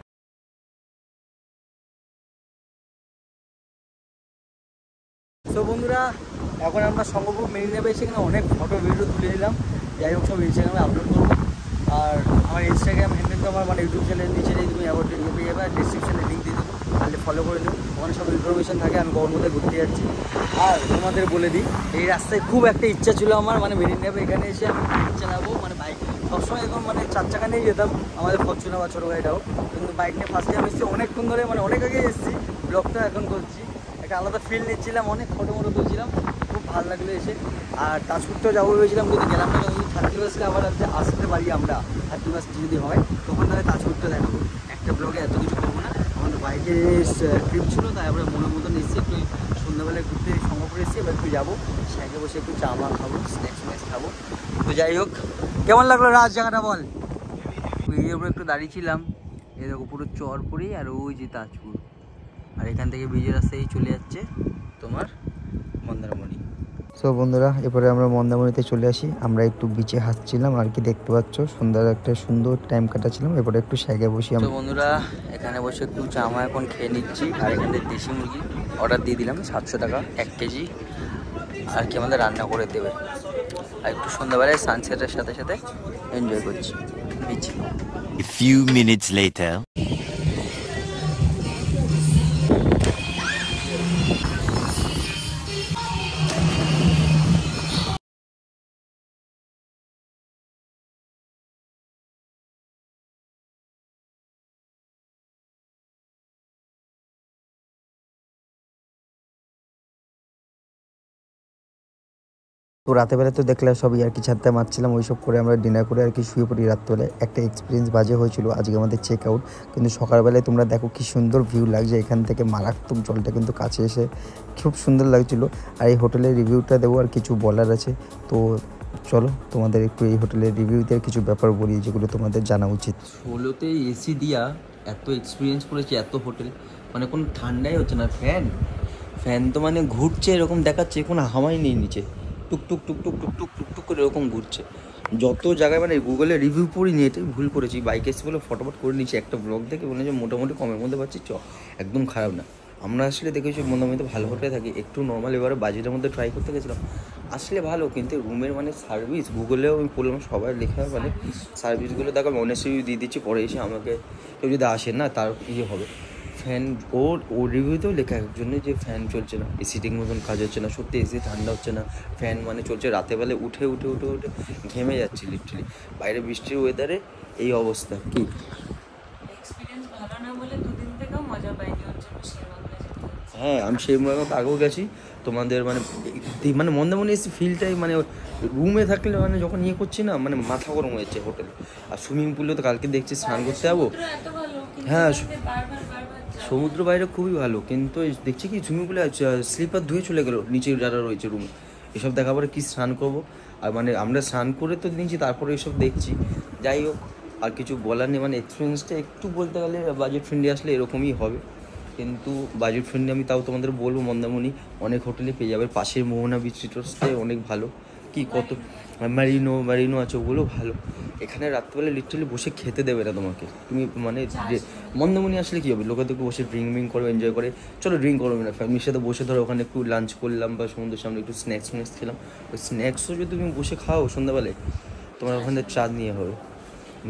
তো বন্ধুরা, এখন আমরা শঙ্করপুর মেরিন ড্রাইভে সেখানে অনেক ফটো ভিডিও তুলে নিলাম। যাই হোক, সব ইনস্টাগ্রামে আপলোড করবো। আর আমার ইনস্টাগ্রাম হ্যান্ডেল তো আমার ইউটিউব চ্যানেল নিচে নেই, তুমি আবার পেয়ে যাবে, ডিসক্রিপশানে লিঙ্ক দিয়ে দেবো, তাহলে ফলো করে দেবো। ওখানে সব ইনফরমেশন থাকে। আমি গরম মধ্যে ঘুরতে যাচ্ছি। আর তোমাদের বলে দিই, এই রাস্তায় খুব একটা ইচ্ছা ছিল আমার, মেরিন ড্রাইভে এখানে এসে আমি বাইক চালাবো। বাইক সবসময় এখন 4 চাকা নিয়ে যেতাম, আমাদের ফরচুনার বা ছোটো গাড়িটাও, কিন্তু বাইক নিয়ে ফার্স্ট টাইম এসেছি অনেকক্ষণ ধরে, অনেক আগে এসেছি। ব্লগটা এখন করছি, একটা আলাদা ফিল নিচ্ছিলাম, অনেক ফটো তুলছিলাম, খুব ভালো লাগলো এসে। আর তাজপুরটাও যাবো ভেবেছিলাম, কিন্তু গেলাম না। যদি 31 আবার আসতে পারি আমরা, 31 যদি হয়, তখন তাহলে তাজপুরটা দেখাবো। একটা ব্লগে এত কিছু করবো না, আমাদের বাইকের ট্রিপ ছিল, তাই আমরা মনের মতন এসেছি। একটু সন্ধ্যাবেলায় ঘুরতে শঙ্করপুরে এসেছি, এবার একটু যাবো, সাইডে বসে একটু চা মা খাবো, স্ন্যাক্স খাবো। তো যাই হোক, কেমন লাগলো রাত জায়গাটা বল? ব্রিজের উপরে একটু দাঁড়িয়েছিলাম, এই দেখো পুরো চরপুরি আর ওই যে তাজপুর। আর এখান থেকে ব্রিজের রাস্তায় চলে যাচ্ছে তোমার মন্দারমণি। সো বন্ধুরা, এরপরে আমরা মন্দারমণিতে চলে আসি। আমরা একটু বিচে হাসছিলাম আর কি, দেখতে পাচ্ছ সুন্দর একটা সুন্দর টাইম কাটাচ্ছিলাম। এরপরে একটু সাইডে বসি। তো বন্ধুরা, এখানে বসে একটু জামা এখন খেয়ে নিচ্ছি। আর এখানে দেশি মুরগি অর্ডার দিয়ে দিলাম 700 টাকা 1 কেজি, আর কি আমাদের রান্না করে দেবে। আর একটু সন্ধ্যাবেলায় সানসেটের সাথে সাথে এনজয় করছি বিচে। A few minutes later. তো রাতেবেলা তো দেখলে সব আর কি ছাড়তে মারছিলাম, ওইসব করে আমরা ডিনার করে আর কি শুয়ে পড়ি রাত্রেবেলায়। একটা এক্সপিরিয়েন্স বাজে হয়েছিল আজকে আমাদের চেক আউট, কিন্তু সকালবেলায় তোমরা দেখো কি সুন্দর ভিউ লাগছে এখান থেকে, মারাত্মক জলটা কিন্তু কাছে এসে খুব সুন্দর লাগছিলো। আর এই হোটেলের রিভিউটা দেবো, আর কিছু বলার আছে। তো চলো তোমাদের একটু এই হোটেলের রিভিউতে কিছু ব্যাপার বলি যেগুলো তোমাদের জানা উচিত। 16তে এসি দিয়া এত এক্সপিরিয়েন্স করেছি, এত হোটেল মানে কোনো ঠান্ডাই হচ্ছে না। ফ্যান তো মানে ঘুরছে এরকম দেখাচ্ছে, কোনো হাওয়াই নেই নিচে, টুকটুক টুকটুক টুকটুক টুকটুক করে এরকম ঘুরছে। যত জায়গায় মানে গুগলে রিভিউ পড়িনি, এটাই ভুল করেছি। বাইক এসে বলে ফটোফট করে নিচ্ছি, একটা ব্লগ দেখে বলে যে মোটামুটি কমের মধ্যে পাচ্ছি, একদম খারাপ না। আমরা আসলে দেখেছি মোটামুটি ভালো হোটেলে থাকি, একটু নর্মাল এবারে বাজেটের মধ্যে ট্রাই করতে গেছিলাম, আসলে ভালো। কিন্তু রুমের মানে সার্ভিস গুগলেও আমি বললাম সবাই লেখা মানে সার্ভিসগুলো দেখো অনেস্ট রিভিউ দিয়ে দিচ্ছি, পরে এসে আমাকে কেউ যদি আসে না তার ইয়ে হবে। ফ্যান ওর রিভিউতেও লেখা একজনের যে ফ্যান চলছে না, এসি ঠিক মতন কাজ হচ্ছে না, সত্যি এসি ঠান্ডা হচ্ছে না, ফ্যান মানে চলছে রাতেবেলা উঠে উঠে উঠে উঠে ঘেমে যাচ্ছি লিটারালি। বাইরে বৃষ্টির ওয়েদারে এই অবস্থা। কি এক্সপিরিয়েন্স ভালো না বলে দুদিন থেকেও মজা পাইনি, ওর জন্য শেরবাংলা যেতে হচ্ছে। হ্যাঁ, আমি শেরবাংলা আগেও গেছি তোমাদের মানে মন্দারমণি এসে ফিলটাই মানে রুমে থাকলে মানে যখন ইয়ে করছি না মানে মাথা গরম হয়েছে হোটেলে। আর সুইমিং পুলে তো কালকে দেখছি স্নান করতে যাবো। এত ভালো, হ্যাঁ, বারবার সমুদ্র বাইরে খুবই ভালো, কিন্তু দেখছি কি সুইমিং পুলে স্লিপার ধুয়ে চলে গেলো নিচে যারা রয়েছে রুমে। এসব দেখার পরে কী স্নান করবো, আর মানে আমরা স্নান করে তো নিয়েছি তারপরে এসব দেখছি। যাই হোক, আর কিছু বলার নেই, মানে এক্সপিরিয়েন্সটা একটু বলতে গেলে বাজেট ফ্রেন্ডলি আসলে এরকমই হবে। কিন্তু বাজেট ফ্রেন্ডলি আমি তাও তোমাদের বলবো, মন্দারমণি অনেক হোটেলে পেয়ে যাবে। পাশের মোহনা বিচ রিসোর্টসটাই অনেক ভালো, কি কত ম্যারিনো আছে, ওগুলো ভালো। এখানে রাত্রেবেলা লিটারালি বসে খেতে দেবে না তোমাকে, তুমি মানে মন্দারমণি আসলে কী হবে, লোকে তো বসে ড্রিঙ্ক করবে, এনজয় করে, চলো ড্রিঙ্ক করবে না, ফ্যামিলির সাথে বসে ধরো ওখানে একটু লাঞ্চ করলাম বা সমুদ্রের সামনে একটু স্ন্যাক্স খেলাম। ওই স্ন্যাক্সও যদি তুমি বসে খাও সন্ধ্যাবেলায়, তোমার ওখানে চাঁদ নিয়ে হবে,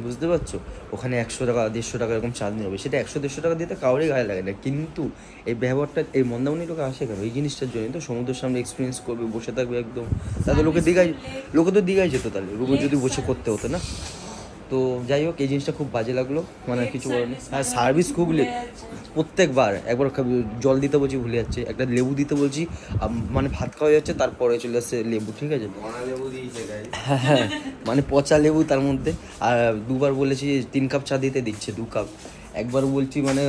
বুঝতে পারছো? ওখানে 100 টাকা 150 টাকা এরকম চাঁদ নিয়ে হবে, সেটা 100-150 টাকা দিতে কাউরই গায়ে লাগে না। কিন্তু এই ব্যবহারটা এই মন্দারমণি লোকে আসে কেন, এই জিনিসটার জন্য তো। সমুদ্রের সামনে এক্সপিরিয়েন্স করবে, বসে থাকবে একদম, তাহলে লোকে তো দীঘায় যেত, তাহলে রুমে যদি বসে করতে হতো না। তো যাই হোক, এই জিনিসটা খুব বাজে লাগলো, মানে কিছু বলার নেই। হ্যাঁ, সার্ভিস খুব প্রত্যেকবার একবার জল দিতে বলছি ভুলে যাচ্ছে, একটা লেবু দিতে বলছি, মানে ভাত খাওয়া যাচ্ছে তারপরে চলে আসছে লেবু, ঠিক আছে? হ্যাঁ, মানে পচা লেবু তার মধ্যে। আর দুবার বলেছি 3 কাপ চা দিতে, দিচ্ছে 2 কাপ। একবার বলছি মানে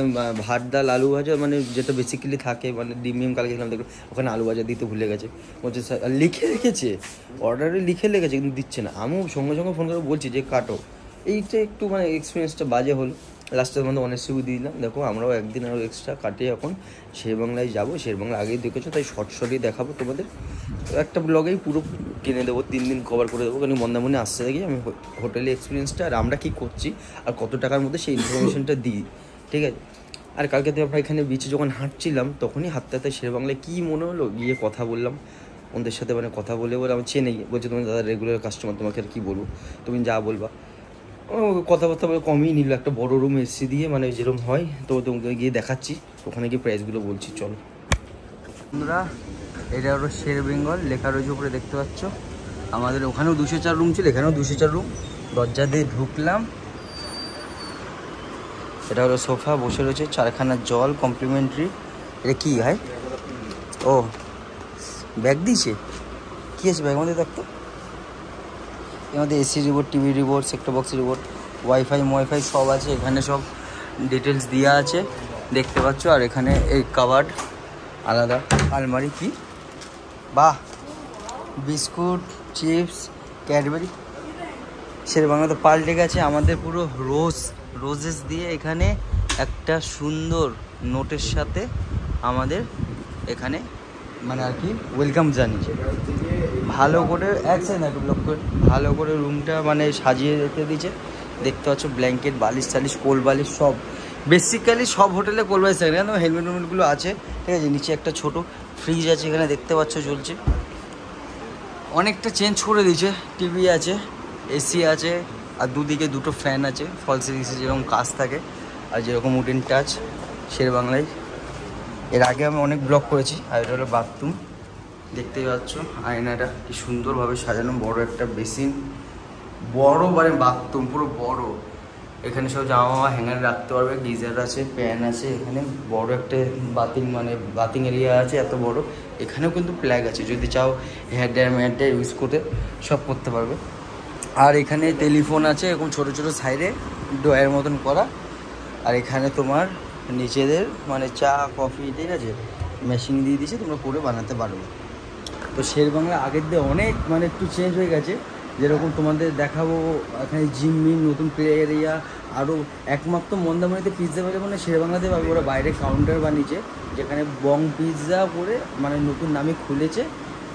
ভাত ডাল আলু ভাজা, মানে যেটা বেসিক্যালি থাকে, মানে ডিম কালকে খেলাম দেখো, ওখানে আলু ভাজা দিতে ভুলে গেছে। বলছে স্যার লিখে রেখেছে, অর্ডারে লিখে রেখেছে কিন্তু দিচ্ছে না। আমিও সঙ্গে সঙ্গে ফোন করে বলছি যে কাটো। এইটা একটু মানে এক্সপিরিয়েন্সটা বাজে হলো। লাস্টের মধ্যে অনেক রিভিউ দিয়ে দিলাম। দেখো আমরাও একদিন আরও এক্সট্রা কাটিয়ে এখন শেরবাংলায় যাবো। শেরবাংলা আগেই দেখেছো, তাই শর্টই দেখাবো তোমাদের। একটা ব্লগেই পুরো কিনে দেবো, 3 দিন কভার করে দেবো, কারণ মন্দারমণি আসতে থাকি আমি হোটেলে এক্সপিরিয়েন্সটা আর আমরা কী করছি আর কত টাকার মধ্যে সেই ইনফরমেশনটা দিই, ঠিক আছে? আর কালকে তো আমরা এখানে বিচে যখন হাঁটছিলাম তখনই হাঁটতে হাঁটতে শেরবাংলায় কী মনে হলো, গিয়ে কথা বললাম ওদের সাথে, মানে কথা বলে আমার চেনে বলছে তুমি দাদা রেগুলার কাস্টমার, তোমাকে আর কী বলবো, তুমি যা বলবা। কথাবার্তা কমই নিল, একটা বড় রুম এসি দিয়ে, মানে যেরকম হয়। তো তোমাকে গিয়ে দেখাচ্ছি, ওখানে গিয়ে প্রাইসগুলো বলছি, চলো। বন্ধুরা, এটা হলো শের বেঙ্গল লেখা রয়েছে উপরে, দেখতে পাচ্ছ। আমাদের ওখানেও 204 রুম ছিল, এখানেও 204 রুম। দরজা দিয়ে ঢুকলাম, এটা হলো সোফা, বসে রয়েছে 4খানা জল কমপ্লিমেন্টারি। এটা কি ভাই? ও ব্যাগ দিয়েছে, কী আছে ব্যাগের মধ্যে? দেখতো এর মধ্যে AC remote, TV remote, sector box remote, wifi সব আছে। এখানে সব ডিটেলস দেওয়া আছে, দেখতে পাচ্ছ। আর এখানে এই কাভার্ড আলাদা আলমারি। কি বাহ, বিস্কুট, চিপস, ক্যাডবেরি। শেরবাংলা তো পাল্টে গেছে, আমাদের পুরো রোজেস দিয়ে এখানে একটা সুন্দর নোটের সাথে আমাদের এখানে মানে আর কি ওয়েলকাম জানিয়েছে। ভালো করে ভালো করে রুমটা মানে সাজিয়ে রেখে দিয়েছে, দেখতে পাচ্ছ। ব্ল্যাঙ্কেট, বালিশ টালিশ, কোল বালিশ সব, বেসিক্যালি সব হোটেলে কোল বালিশ থাকে না, হেলমেটগুলো আছে, ঠিক আছে। নিচে একটা ছোট ফ্রিজ আছে, এখানে দেখতে পাচ্ছ চলছে। অনেকটা চেঞ্জ করে দিয়েছে, টিভি আছে, এসি আছে, আর দুদিকে 2টো ফ্যান আছে, ফল সিরিজে যেরকম কাজ থাকে আর যেরকম উডেন টাচ শেরবাংলায়। এর আগে আমি অনেক ব্লগ করেছি। আর এটা হলো বাথরুম, দেখতেই পাচ্ছ। আয়নাটা কি সুন্দরভাবে সাজানো, বড় একটা বেসিন, বড় মানে বাথরুম পুরো বড়। এখানে সব জামা হ্যাঙ্গারে রাখতে পারবে, গিজার আছে, প্যান আছে, এখানে বড় একটা বাথিং এরিয়া আছে, এত বড়। এখানেও কিন্তু প্লাগ আছে, যদি চাও হেয়ার ড্রায়ার ইউজ করতে সব করতে পারবে। আর এখানে টেলিফোন আছে এরকম ছোটো ছোটো সাইডে ড্রয়ার মতন করা। আর এখানে তোমার নিজেদের মানে চা কফি ঠিক আছে মেশিন দিয়ে দিয়েছে, তোমরা করে বানাতে পারবে। তো শেরবাংলা আগের দিয়ে অনেক মানে একটু চেঞ্জ হয়ে গেছে, যেরকম তোমাদের দেখাবো এখানে জিম মিম নতুন প্লে এরিয়া, আরও একমাত্র মন্দারমণিতে পিৎজা পেলে মানে শেরবাংলাতে পাবে, ওরা বাইরে কাউন্টার বানিয়েছে যেখানে বং পিৎজা করে মানে নতুন নামে খুলেছে।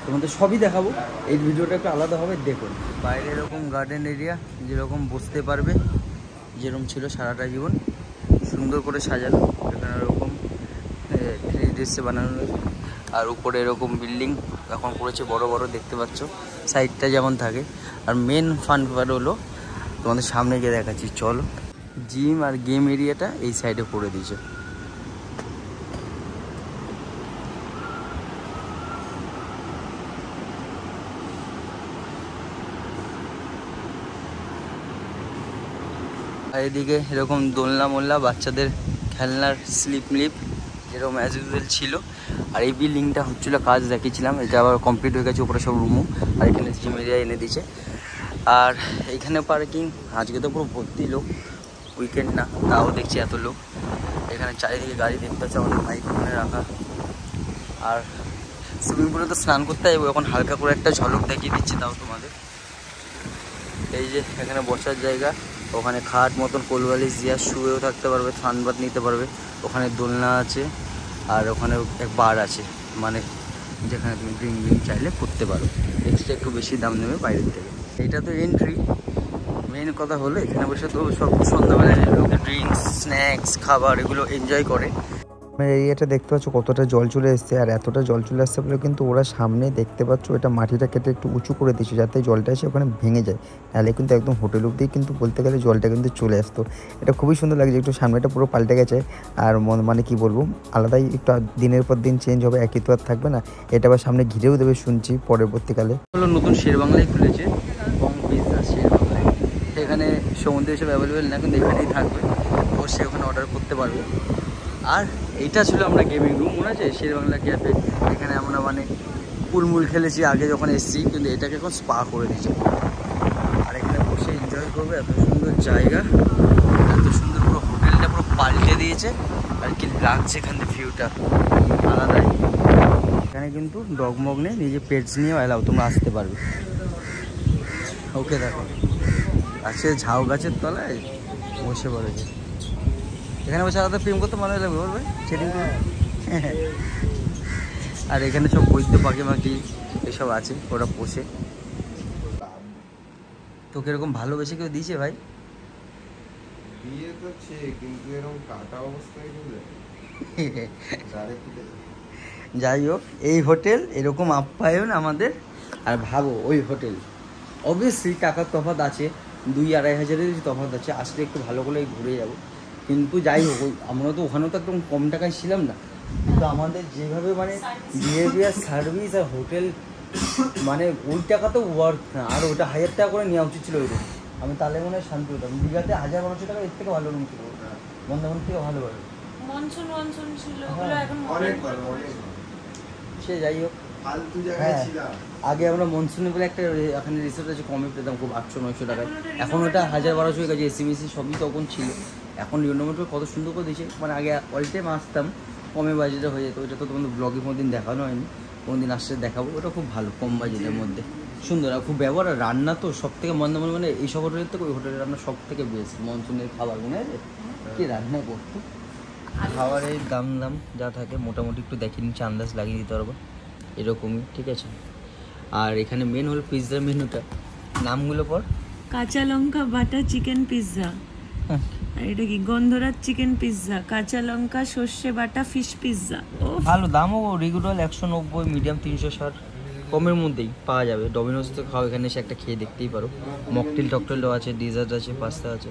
তোমাদের সবই দেখাবো, এই ভিডিওটা একটু আলাদা হবে দেখুন। বাইরে এরকম গার্ডেন এরিয়া যেরকম বসতে পারবে, যেরকম ছিল সারাটা জীবন, সুন্দর করে সাজানো। এখানে এরকম থ্রি ড্রেসে বানানো রয়েছে। আর উপরে এরকম বিল্ডিং এখন করেছে বড় বড় দেখতে পাচ্ছ, সাইডটা যেমন থাকে। আর মেন ফান ব্যাপার হলো তোমাদের সামনে গিয়ে দেখাচ্ছি, চলো। জিম আর গেম এরিয়াটা এই সাইডে করে দিয়েছে। আর এদিকে এরকম দোলনা মোল্লা বাচ্চাদের খেলনার স্লিপ মিলিপ যেরকম অ্যাজ ইউজুয়াল ছিল। আর এই বিল্ডিংটা হচ্ছিল কাজ দেখিয়েছিলাম, এটা আবার কমপ্লিট হয়ে গেছে, উপরে সব রুমও। আর এখানে জিম এরিয়া এনে দিয়েছে। আর এইখানে পার্কিং, আজকে তো পুরো ভর্তি লোক, উইকেন্ড না তাও দেখছি এত লোক। এখানে চারিদিকে গাড়ি দেখতে পাচ্ছে, আমাদের বাইক ওখানে রাখা। আর সুইমিং পুলে তো স্নান করতে যাবো, এখন হালকা করে একটা ঝলক দেখিয়ে দিচ্ছি তাও তোমাদের। এই যে এখানে বসার জায়গা, ওখানে খাট মতন কোলবালিশ দিয়া শুয়েও থাকতে পারবে, স্নানবাদ নিতে পারবে। ওখানে দোলনা আছে আর ওখানে এক বার আছে, মানে যেখানে তুমি ড্রিঙ্ক চাইলে করতে পারো, এক্সট্রা একটু বেশি দাম নেবে বাইরের থেকে। এইটা তো এন্ট্রি। মেন কথা হলো এখানে বসে তো সব সন্ধ্যাবেলায় লোকে ড্রিঙ্কস স্ন্যাক্স খাবার এগুলো এনজয় করে। এরিয়াটা দেখতে পাচ্ছ কতটা জল চলে এসছে, আর এতটা জল চলে আসছে বলে কিন্তু ওরা সামনে দেখতে পাচ্ছ এটা মাটিটা কেটে একটু উঁচু করে দিচ্ছে যাতে জলটা এসে ওখানে ভেঙে যায়, নাহলে কিন্তু একদম হোটেল অব্দি কিন্তু বলতে গেলে জলটা কিন্তু চলে আসতো। এটা খুবই সুন্দর লাগছে, একটু সামনেটা পুরো পাল্টে গেছে। আর মানে কি বলবো, আলাদাই একটু দিনের পর দিন চেঞ্জ হবে, একই তো আর থাকবে না। এটা আবার সামনে ঘিরেও দেবে শুনছি পরবর্তীকালে। হলো নতুন শেরবাংলায় খুলেছে বং পিৎজা শেরবাংলায়, সেখানে সমুদ্রে এসব অ্যাভেলেবেল না, কিন্তু এখানেই থাকবে, ও সে ওখানে অর্ডার করতে পারবে। আর এইটা ছিল আমরা গেমিং রুম, মনে আছে শেরবাংলা ক্যাফে, এখানে আমরা মানে পুলমুল খেলেছি আগে যখন এসেছি, কিন্তু এটাকে এখন স্পা করে দিয়েছে। আর এখানে বসে এনজয় করবে, এত সুন্দর জায়গা, এত সুন্দর পুরো হোটেলটা পুরো পাল্টে দিয়েছে। আর কি লাগছে এখান থেকে ভিউটা আলাদাই। এখানে কিন্তু ডগমগ নেই, নিজে পেটস নিয়েও এলাও, তোমরা আসতে পারবে। ওকে দেখো আছে ঝাউ গাছের তলায় বসে পড়েছে, এখানে বসে আলাদা প্রেম করতে মনে লাগবে বলবে সেটিং করে। আর এখানে সব বৈদ্য পাখি মাখি এসব আছে, ওরা পোষে। তোকে এরকম ভালোবেসে কেউ দিয়েছে ভাই? বিয়ে করছে কিন্তু এরকম কাটা অবস্থায় যাই হোক, এই হোটেল এরকম আপ্যায়ন আমাদের। আর ভাবো ওই হোটেল, অবভিয়াসলি টাকার তফাৎ আছে, 2-2.5 হাজারের তফাৎ আছে, আসলে একটু ভালো করে ঘুরে যাবো। কিন্তু যাই হোক আমরা তো ওখানেও তো একদম কম টাকায় ছিলাম না, কিন্তু আমাদের যেভাবে মানে বিহেভিয়ার সার্ভিস আর হোটেল মানে ওই টাকা তো ওয়ার্থ না, আর ওটা 1000 টাকা করে নেওয়া উচিত ছিল ওই রুম। আমি তাহলে মনে হয় শান্তি হতাম। দীঘাতে 1000-1200 টাকা এর থেকে ভালো রুম ছিল, মন্দারমণি থেকে ভালো ভালো মনসুন ছিল, ওগুলো এখন অনেক ভালো, অনেক সে যাই হোক। ফালতু জায়গায় ছিলাম আগে আমরা মনসুনে বলে একটা এখানে রিসোর্ট আছে, কমে পেতাম খুব 800-900 টাকায়। এখন ওটা 1000-1200 হয়ে গেছে, এসিবিসি সবই তখন ছিল। এখন রিনোভেট কত সুন্দর করে দিয়েছে, মানে আগে অল টাইম আসতাম, কমে বাজেটে হয়ে যেত। ওইটা তো তোমাদের ব্লগে কোনোদিন দেখানো হয়নি, কোনোদিন আসলে দেখাবো। ওটা খুব ভালো, কম বাজেটের মধ্যে সুন্দর আর খুব ব্যবহার। আর রান্না তো সব থেকে মন্দারমণি মানে এইসব হোটেলের থেকে ওই হোটেলের রান্না সব থেকে বেস্ট। মনসুনের খাবার মনে আছে কি রান্না করতো, খাবারের দাম যা থাকে মোটামুটি একটু দেখে নিচ্ছে, আন্দাজ লাগিয়ে দিতে পারবো এরকমই, ঠিক আছে। আর এখানে মেন হলো পিৎজার মেনুটা, নামগুলো পর কাঁচা লঙ্কা বাটার চিকেন পিৎজা, আর এটা কি গন্ধরাজ চিকেন পিৎজা, কাঁচা লঙ্কা সর্ষে বাটা ফিশ পিৎজা। ও ভালো দামও, রেগুলার 190, মিডিয়াম 360, কমের মধ্যেই পাওয়া যাবে। ডমিনোজ তো খাও, এখানে এসে একটা খেয়ে দেখতেই পারো। মকটেল টকটেলও আছে, ডেজার্ট আছে, পাস্তা আছে।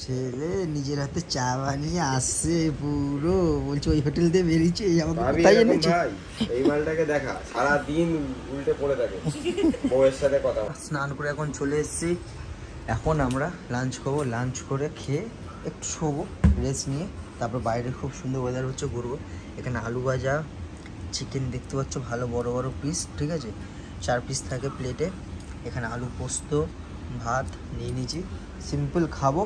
ছেলে নিজের হাতে চা বানিয়ে আসছে পুরো, বলছে ওই হোটেল দিয়ে বেরিয়েছে, এই আমাদের ভাবি কোথায় এরকম এনেছে। ভাই, এই মালটাকে দেখা সারাদিন উল্টে পড়ে থাকে, বউয়ের সাথে কথা। স্নান করে এখন চলে এসেছি, এখন আমরা লাঞ্চ করবো। লাঞ্চ করে খেয়ে একটু শোবো রেস্ট নিয়ে, তারপর বাইরে খুব সুন্দর ওয়েদার হচ্ছে, ঘুরবো। এখানে আলু ভাজা, চিকেন দেখতে পাচ্ছ ভালো বড় বড় পিস, ঠিক আছে, 4 পিস থাকে প্লেটে। এখানে আলু পোস্ত, ভাত নিয়ে নিয়েছি, সিম্পল খাবো,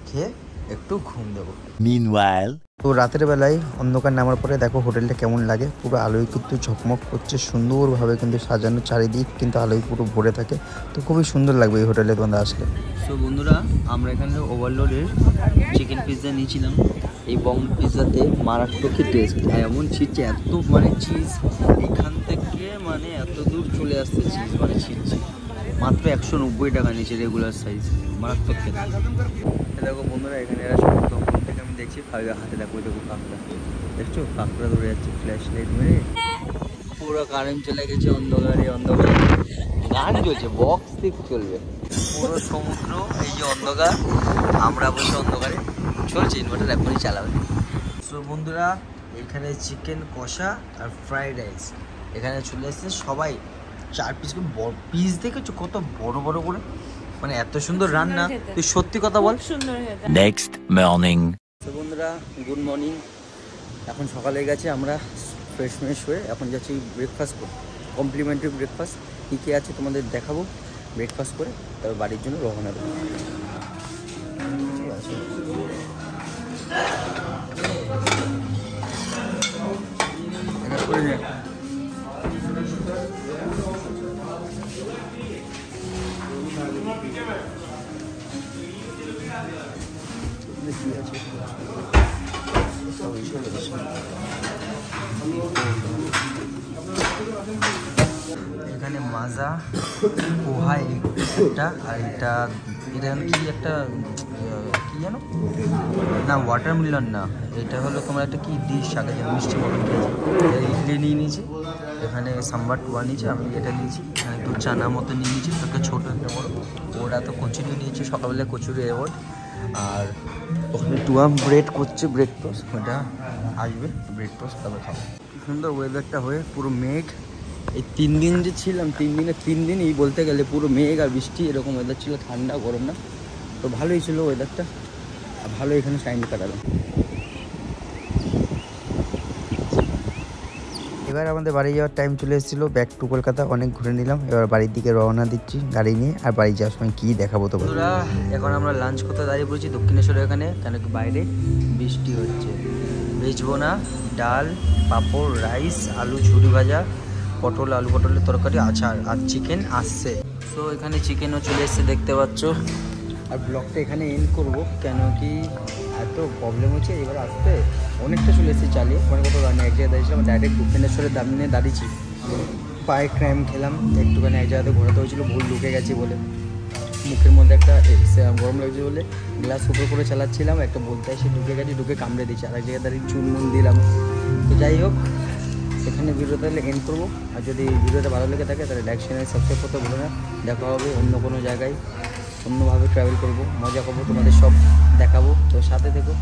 খেয়ে একটু ঘুম দেবো। Meanwhile, তো রাতের বেলায় অন্ধকার নামার পরে দেখো হোটেলটা কেমন লাগে, পুরো আলোয় কিন্তু ঝকমক করছে, সুন্দরভাবে কিন্তু সাজানো, চারিদিক কিন্তু আলোয় পুরো ভরে থাকে। তো খুবই সুন্দর লাগবে এই হোটেলে তোমরা আসলে। সো বন্ধুরা, আমরা এখানে ওভারলোডের চিকেন পিৎজা নিয়েছিলাম। এই বং পিৎজাতে মারাত্মক টেস্ট, এমন ছিটছে, এত মানে চিজ এখান থেকে মানে এত দূর চলে আসছে, চিজ মানে ছিটছে। মাত্র 190 টাকা নিয়েছে রেগুলার সাইজ, মারাত্মক খেতে। দেখো বন্ধুরা, এখানে এরা সব তখন থেকে আমি দেখছি হাতে দেখো কাঁকড়া, দেখছো কাঁকড়া ধরে যাচ্ছে ফ্ল্যাশ লাইট মেরে। পুরো কারেন্ট চলে গেছে, অন্ধকারে অন্ধকারে গান চলছে, বক্স দিক চলবে, পুরো সমুদ্র এই যে অন্ধকার, আমরা বসে অন্ধকারে চলছে, ইনভার্টার এখনই চালাবে। তো বন্ধুরা, এখানে চিকেন কষা আর ফ্রাইড রাইস এখানে চলে এসেছে, সবাই 4 পিস পিস দেখেছো কত বড় বড় করে, মানে এত সুন্দর রান্না, তুই সত্যি কথা বল। সুন্দর খেতে। next morning. তো বন্ধুরা, গুড মর্নিং। এখন সকালে গেছে, আমরা ফ্রেশ হয়ে এখন যাচ্ছি ব্রেকফাস্ট করতে, কমপ্লিমেন্টারি ব্রেকফাস্ট। কী কী আছে তোমাদের দেখাবো, ব্রেকফাস্ট করে তবে বাড়ির জন্য রওনা দেবো। এখানে মাজা পোহা একটা, আর এটা কি একটা কি জানো না, ওয়াটারমেলন না, এটা হলো তোমার একটা কি ডিশ আগে যেন মিষ্টি মতন খেয়েছি। ইডলি নিয়ে নিয়েছি, এখানে সাম্বার টুয়া নিয়েছি, আমি এটা নিয়েছি, এখানে একটু চানা মতো নিয়ে নিয়েছি, একটা ছোটো একটা বড়ো। ওরা তো কচুরি নিয়েছি, সকালবেলা কচুরি অ্যাওয়ার্ড। আর ওখানে টুয়া ব্রেড করছে, ব্রেড টোস্ট, ওটা আসবে ব্রেড টোস্ট, তারপরে খাবো। সুন্দর ওয়েদারটা হয়ে পুরো মেঘ, এই 3 দিন যে ছিলাম, 3 দিনই বলতে গেলে পুরো মেঘ আর বৃষ্টি, এরকম ওয়েদার ছিল, ঠান্ডা গরম না, তো ভালোই ছিল ওয়েদারটা, আর ভালো এখানে টাইম কাটালাম। এবার আমাদের বাড়ি যাওয়ার টাইম চলে এসেছিলো, ব্যাক টু কলকাতা, অনেক ঘুরে নিলাম, এবার বাড়ির দিকে রওনা দিচ্ছি গাড়ি নিয়ে। আর বাড়ি যাওয়ার সময় কী দেখাবো তো বন্ধুরা, এখন আমরা লাঞ্চ করতে দাঁড়িয়ে পড়েছি দক্ষিণেশ্বরের এখানে, কেন কি বাইরে বৃষ্টি হচ্ছে। ভেজ বোনা, ডাল, পাঁপড়, রাইস, আলু ঝুরি ভাজা, পটল, আলু পটলের তরকারি, আচার, আর চিকেন আসছে। সো এখানে চিকেনও চলে এসছে দেখতে পাচ্ছ। আর ব্লগটা এখানে এন্ড করবো, কেন কি এত প্রবলেম হচ্ছে এবার আসতে, অনেকটা চলে এসেছি চালিয়ে, মানে কত রান্না এক জায়গায় দাঁড়িয়েছিলাম, ডাইরেক্ট দক্ষিণেশ্বরের দামিনে দাঁড়িয়েছি, পায়ে ক্র্যাম খেলাম, একটুখানি এক জায়গাতে ঘোরাতে হয়েছিল, ভুল ঢুকে গেছি বলে, মুখের মধ্যে একটা গরম লাগছে বলে গ্লাস উপর করে চালাচ্ছিলাম, একটা বলতে এসে ঢুকে গেছি, ঢুকে কামড়ে দিয়েছি, আর এক জায়গায় দাঁড়িয়ে চুনমুন দিলাম। তো যাই হোক, এখানে ভিডিওটা তাহলে এন্ড করবো, আর যদি ভিডিওটা ভালো লেগে থাকে তাহলে লাইক চ্যানেল সাবস্ক্রাইব করতে ভুলো না। দেখা হবে অন্য কোনো জায়গায়, অন্যভাবে ট্রাভেল করবো, মজা করবো, তোমাদের সব দেখাবো, তো সাথে থেকো।